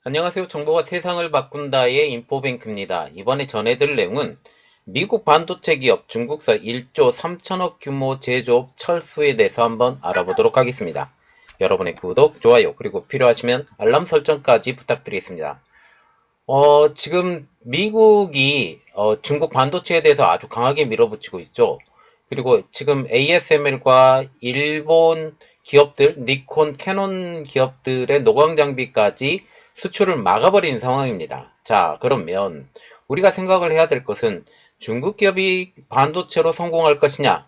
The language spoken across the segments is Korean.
안녕하세요. 정보가 세상을 바꾼다의 인포뱅크입니다. 이번에 전해드릴 내용은 미국 반도체 기업 중국서 1조 3천억 규모 제조업 철수에 대해서 한번 알아보도록 하겠습니다. 여러분의 구독, 좋아요, 그리고 필요하시면 알람 설정까지 부탁드리겠습니다. 지금 미국이 중국 반도체에 대해서 아주 강하게 밀어붙이고 있죠. 그리고 지금 ASML과 일본 기업들, 니콘, 캐논 기업들의 노광 장비까지 수출을 막아버린 상황입니다. 자, 그러면 우리가 생각을 해야 될 것은 중국 기업이 반도체로 성공할 것이냐?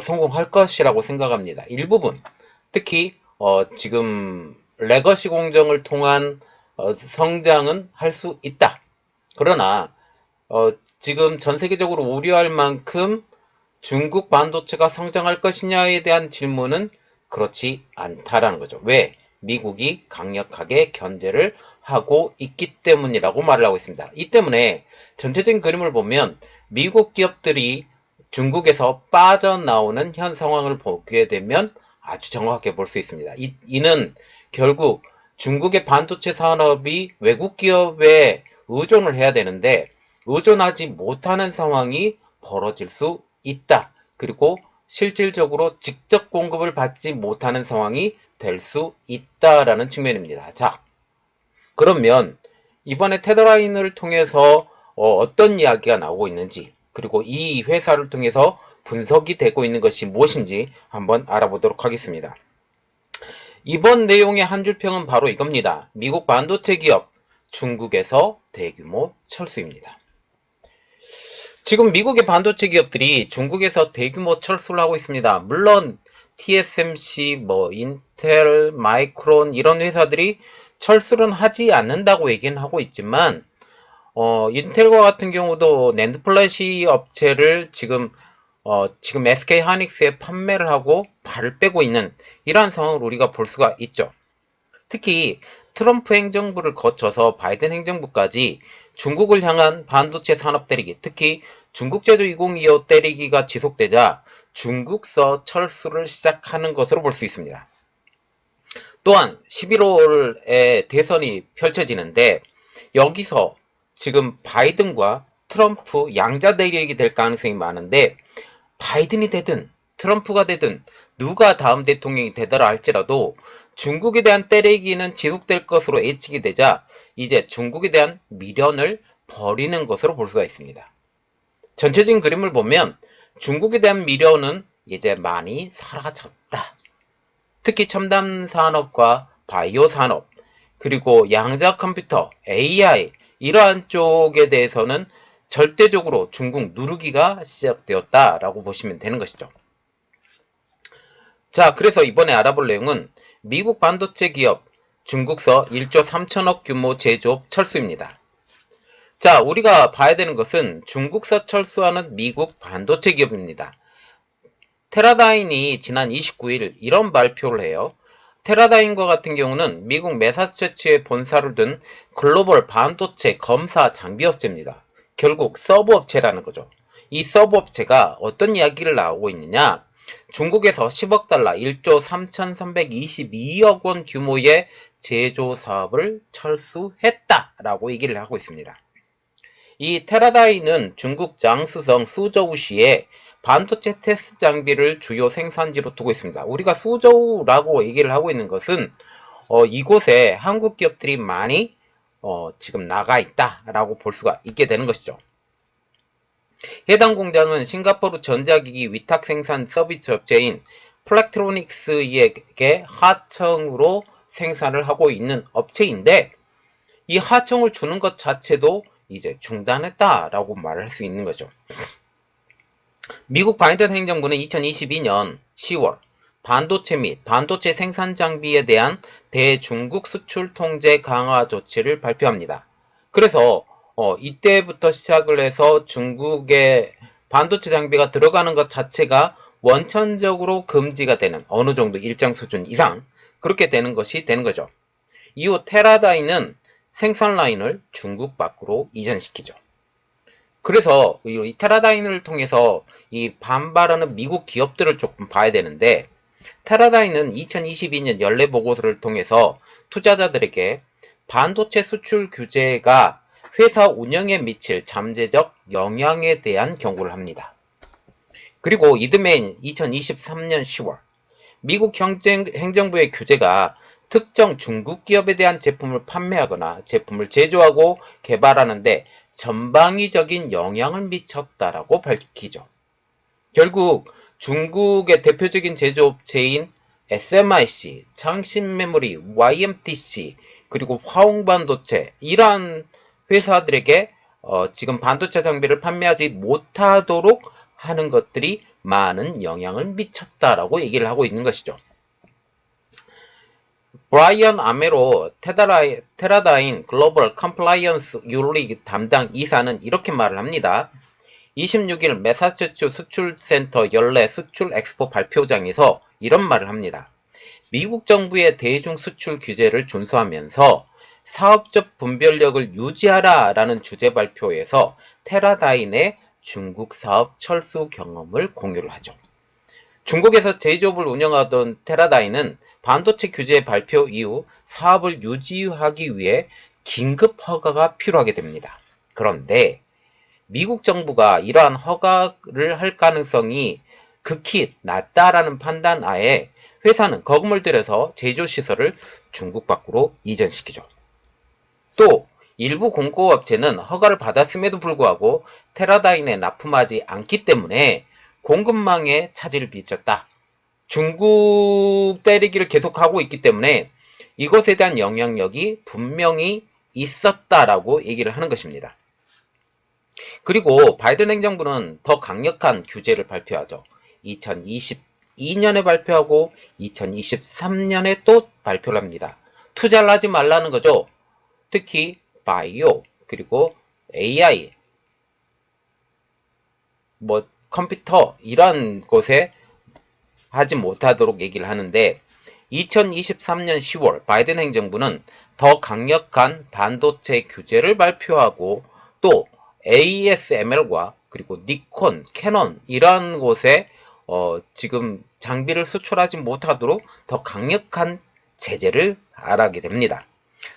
성공할 것이라고 생각합니다. 일부분, 특히 지금 레거시 공정을 통한 성장은 할 수 있다. 그러나 지금 전 세계적으로 우려할 만큼 중국 반도체가 성장할 것이냐에 대한 질문은 그렇지 않다라는 거죠. 왜? 미국이 강력하게 견제를 하고 있기 때문이라고 말을 하고 있습니다. 이 때문에 전체적인 그림을 보면 미국 기업들이 중국에서 빠져나오는 현 상황을 보게 되면 아주 정확하게 볼 수 있습니다. 이는 결국 중국의 반도체 산업이 외국 기업에 의존을 해야 되는데 의존하지 못하는 상황이 벌어질 수 있다. 그리고 실질적으로 직접 공급을 받지 못하는 상황이 될 수 있다라는 측면입니다. 자, 그러면 이번에 테더라인을 통해서 어떤 이야기가 나오고 있는지, 그리고 이 회사를 통해서 분석이 되고 있는 것이 무엇인지 한번 알아보도록 하겠습니다. 이번 내용의 한 줄평은 바로 이겁니다. 미국 반도체 기업 중국에서 대규모 철수입니다. 지금 미국의 반도체 기업들이 중국에서 대규모 철수를 하고 있습니다. 물론 TSMC, 인텔, 마이크론 이런 회사들이 철수는 하지 않는다고 얘기는 하고 있지만 인텔과 같은 경우도 낸드 플래시 업체를 지금 SK 하이닉스에 판매를 하고 발을 빼고 있는 이러한 상황을 우리가 볼 수가 있죠. 특히 트럼프 행정부를 거쳐서 바이든 행정부까지 중국을 향한 반도체 산업 때리기, 특히 중국 제조 2025 때리기가 지속되자 중국서 철수를 시작하는 것으로 볼 수 있습니다. 또한 11월에 대선이 펼쳐지는데 여기서 지금 바이든과 트럼프 양자 대결이 될 가능성이 많은데 바이든이 되든 트럼프가 되든 누가 다음 대통령이 되더라 할지라도 중국에 대한 때리기는 지속될 것으로 예측이 되자 이제 중국에 대한 미련을 버리는 것으로 볼 수가 있습니다. 전체적인 그림을 보면 중국에 대한 미련은 이제 많이 사라졌다. 특히 첨단 산업과 바이오 산업, 그리고 양자 컴퓨터, AI 이러한 쪽에 대해서는 절대적으로 중국 누르기가 시작되었다라고 보시면 되는 것이죠. 자, 그래서 이번에 알아볼 내용은 미국 반도체 기업 중국서 1조 3천억 규모 제조업 철수입니다. 자, 우리가 봐야 되는 것은 중국서 철수하는 미국 반도체 기업입니다. 테라다인이 지난 29일 이런 발표를 해요. 테라다인과 같은 경우는 미국 매사추세츠에 본사를 둔 글로벌 반도체 검사 장비업체입니다. 결국 서브업체라는 거죠. 이 서브업체가 어떤 이야기를 나오고 있느냐? 중국에서 10억 달러 1조 3,322억 원 규모의 제조 사업을 철수했다라고 얘기를 하고 있습니다. 이 테라다이는 중국 장수성 수저우시에 반도체 테스트 장비를 주요 생산지로 두고 있습니다. 우리가 수저우라고 얘기를 하고 있는 것은 이곳에 한국 기업들이 많이 지금 나가 있다라고 볼 수가 있게 되는 것이죠. 해당 공장은 싱가포르 전자기기 위탁 생산 서비스 업체인 플렉트로닉스에게 하청으로 생산을 하고 있는 업체인데 이 하청을 주는 것 자체도 이제 중단했다라고 말할 수 있는 거죠. 미국 바이든 행정부는 2022년 10월 반도체 및 반도체 생산 장비에 대한 대중국 수출 통제 강화 조치를 발표합니다. 그래서 이때부터 시작을 해서 중국의 반도체 장비가 들어가는 것 자체가 원천적으로 금지가 되는 어느 정도 일정 수준 이상 그렇게 되는 것이 되는 거죠. 이후 테라다이는 생산 라인을 중국 밖으로 이전시키죠. 그래서 이 테라다인을 통해서 이 반발하는 미국 기업들을 조금 봐야 되는데 테라다인은 2022년 연례 보고서를 통해서 투자자들에게 반도체 수출 규제가 회사 운영에 미칠 잠재적 영향에 대한 경고를 합니다. 그리고 이듬해인 2023년 10월 미국 행정부의 규제가 특정 중국 기업에 대한 제품을 판매하거나 제품을 제조하고 개발하는데 전방위적인 영향을 미쳤다라고 밝히죠. 결국 중국의 대표적인 제조업체인 SMIC, 창신메모리, YMTC, 그리고 화홍반도체 이러한 회사들에게 지금 반도체 장비를 판매하지 못하도록 하는 것들이 많은 영향을 미쳤다라고 얘기를 하고 있는 것이죠. 브라이언 아메로 테라다인 글로벌 컴플라이언스 윤리 담당 이사는 이렇게 말을 합니다. 26일 매사추세츠 수출센터 연례 수출 엑스포 발표장에서 이런 말을 합니다. 미국 정부의 대중 수출 규제를 준수하면서 사업적 분별력을 유지하라 라는 주제 발표에서 테라다인의 중국 사업 철수 경험을 공유를 하죠. 중국에서 제조업을 운영하던 테라다인은 반도체 규제 발표 이후 사업을 유지하기 위해 긴급 허가가 필요하게 됩니다. 그런데 미국 정부가 이러한 허가를 할 가능성이 극히 낮다라는 판단하에 회사는 거금을 들여서 제조시설을 중국 밖으로 이전시키죠. 또 일부 공급업체는 허가를 받았음에도 불구하고 테라다인에 납품하지 않기 때문에 공급망에 차질을 빚었다. 중국 때리기를 계속하고 있기 때문에 이것에 대한 영향력이 분명히 있었다라고 얘기를 하는 것입니다. 그리고 바이든 행정부는 더 강력한 규제를 발표하죠. 2022년에 발표하고 2023년에 또 발표를 합니다. 투자를 하지 말라는 거죠. 특히 바이오 그리고 AI 컴퓨터 이런 곳에 하지 못하도록 얘기를 하는데 2023년 10월 바이든 행정부는 더 강력한 반도체 규제를 발표하고 또 ASML과 그리고 니콘, 캐논 이러한 곳에 지금 장비를 수출하지 못하도록 더 강력한 제재를 하게 됩니다.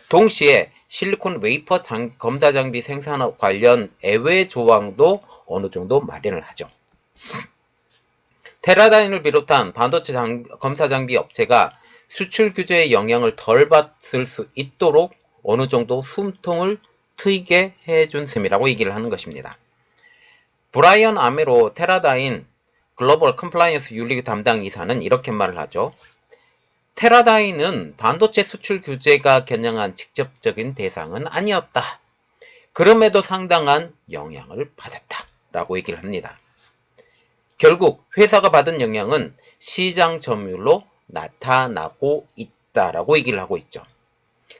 동시에 실리콘 웨이퍼 검사 장비 생산 관련 예외 조항도 어느 정도 마련을 하죠. 테라다인을 비롯한 반도체 검사 장비 업체가 수출 규제의 영향을 덜 받을 수 있도록 어느 정도 숨통을 트이게 해준 셈이라고 얘기를 하는 것입니다. 브라이언 아메로 테라다인 글로벌 컴플라이언스 윤리 담당 이사는 이렇게 말을 하죠. 테라다인은 반도체 수출 규제가 겨냥한 직접적인 대상은 아니었다. 그럼에도 상당한 영향을 받았다. 라고 얘기를 합니다. 결국 회사가 받은 영향은 시장 점유율로 나타나고 있다라고 얘기를 하고 있죠.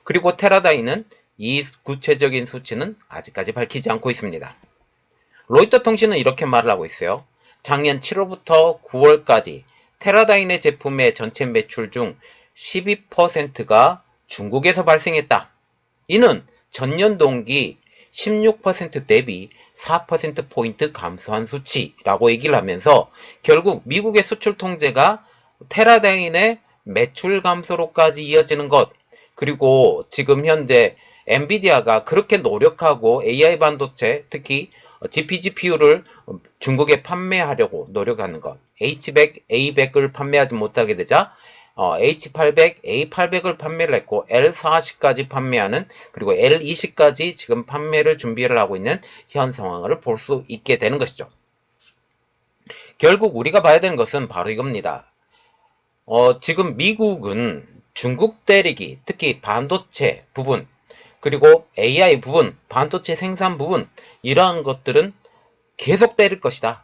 그리고 테라다인은 이 구체적인 수치는 아직까지 밝히지 않고 있습니다. 로이터 통신은 이렇게 말을 하고 있어요. 작년 7월부터 9월까지 테라다인의 제품의 전체 매출 중 12%가 중국에서 발생했다. 이는 전년 동기 16% 대비 4%포인트 감소한 수치라고 얘기를 하면서 결국 미국의 수출 통제가 테라다인의 매출 감소로까지 이어지는 것, 그리고 지금 현재 엔비디아가 그렇게 노력하고 AI 반도체, 특히 GPGPU를 중국에 판매하려고 노력하는 것, H100, A100을 판매하지 못하게 되자 H800, A800을 판매를 했고 L40까지 판매하는, 그리고 L20까지 지금 판매를 준비를 하고 있는 현 상황을 볼 수 있게 되는 것이죠. 결국 우리가 봐야 되는 것은 바로 이겁니다. 지금 미국은 중국 때리기, 특히 반도체 부분, 그리고 AI 부분, 반도체 생산 부분, 이러한 것들은 계속 때릴 것이다.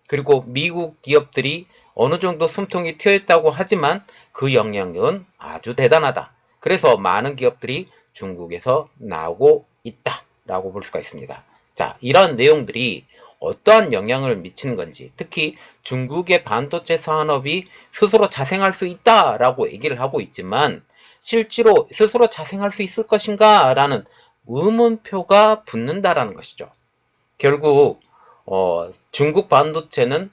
그리고 미국 기업들이 어느 정도 숨통이 트여있다고 하지만 그 영향력은 아주 대단하다. 그래서 많은 기업들이 중국에서 나오고 있다라고 볼 수가 있습니다. 자, 이러한 내용들이 어떠한 영향을 미치는 건지, 특히 중국의 반도체 산업이 스스로 자생할 수 있다라고 얘기를 하고 있지만 실제로 스스로 자생할 수 있을 것인가 라는 의문표가 붙는다라는 것이죠. 결국 중국 반도체는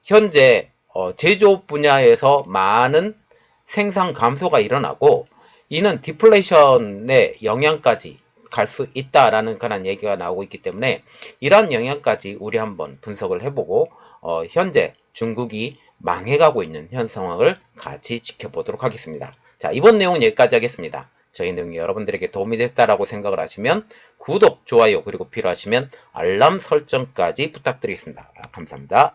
현재 제조업 분야에서 많은 생산 감소가 일어나고 이는 디플레이션의 영향까지 갈 수 있다라는 그런 얘기가 나오고 있기 때문에 이러한 영향까지 우리 한번 분석을 해보고 현재 중국이 망해가고 있는 현 상황을 같이 지켜보도록 하겠습니다. 자, 이번 내용은 여기까지 하겠습니다. 저희 내용이 여러분들에게 도움이 됐다라고 생각을 하시면 구독, 좋아요, 그리고 필요하시면 알람 설정까지 부탁드리겠습니다. 감사합니다.